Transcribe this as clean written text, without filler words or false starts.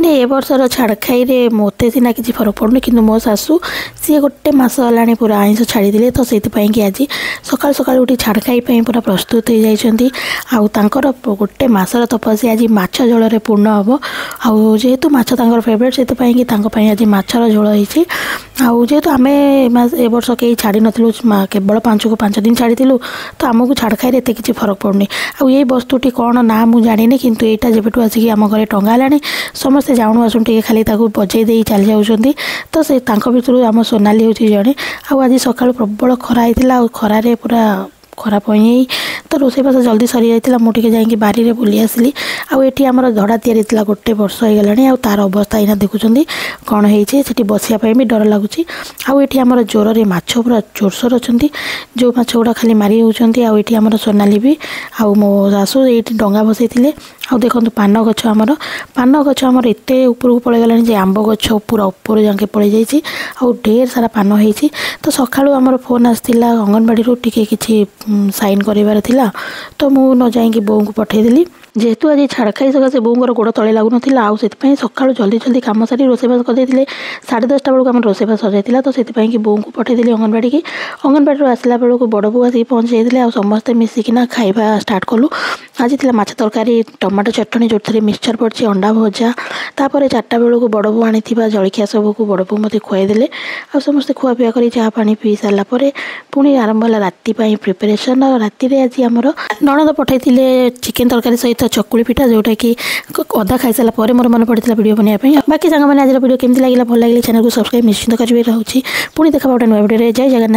Actually ए वर्षर छाड़ खाई मत सीना किसी फरक पड़ूनी कि मो शाशु सी गोटे मस है पूरा आइंस छाड़ी तो से आज सकाल सकाल उठी छाड़ खाई पूरा प्रस्तुत हो जाती गोटे मसर तपस्या आज माछ झोल पूर्ण हम आउ जेहेतु माछ फेवरेट से आज माछर झोल होती जेहेतु आम ए वर्ष कहीं छाड़ी नु केवल 5 को 5 दिन छाड़ी तो आमको छाड़ खाई एत किसी फरक पड़ूनी आई वस्तुटी कौन ना मुझे जानी कितु यहाँ जब आसिक आम घर टंगा समस्ते जाऊँ आसुन टे खाली बजे दे चली जाऊँगी तो से भितर आम सोनाली हूँ जड़े आज सका प्रबल खरा होता खरारे पूरा खराब हो तो रोषेईबास जल्दी सरी जाता मुझे जाकि बारी में बुली आसली आठ आम धड़ा या गोटे वर्ष हो गला तार अवस्था यहाँ देखुं कौन होती बसापी भी डर लगुच आठी आम जोर में माछ पूरा जोरसोर अच्छा जो माछ गुड़ा खाली मारी होती आठी आम सोनाली भी आउ मो शाशु ये डंगा बसई देखो पान गछ आमर एत उपरको पड़े गला आंब गछ पूरा ऊपर जाके पड़ जाइए आउ ढेर सारा पान होती तो सकाळु आमर फोन आसला अंगनवाड़ी टी किसी साइन करार थिला तो मु न जाइए बोऊ को पठेदेली जेहेतु आज छाड़ खाई सकाशे बोऊर गोड़ तले लगुन से सका जल्दी जल्दी कम सारी रोषेईबास करदे 10:30 बेलू आम रोषेईबास सजाइला तो से बोऊ को पठेदेली अंगनवाड़ी की अंगनवाड़ी आसला बेलू बड़ बो आसिक पहुँच जाते आ समस्ते मिसिकिना खाइबा स्टार्ट कलु आज थी माछ तरकारी टमाटो चटनी जो थे मिक्सचर पड़ी अंडा भजा तापर 4टा बेलू बड़ बो आनी जलखिया सबको बड़ बो मत खुआईदे आ समस्ते खुआपीआ कर चाह पानी पी सारापर पुणी आरंभ है राति प्रिपेरेसन राति आज आमर ननद पठे चिकेन तरकारी सहित चकुली पिठा जोटा कि अधा खाई सारापर मोर मन पड़ता वीडियो बनाई बाकी सांग मैंने आज वीडियो केमती लगे भल लगे चैनल को सब्सक्राइब निश्चित करेंगे रोचे पुणी देखा गोटे नुआ वीडियो जय जगन्नाथ।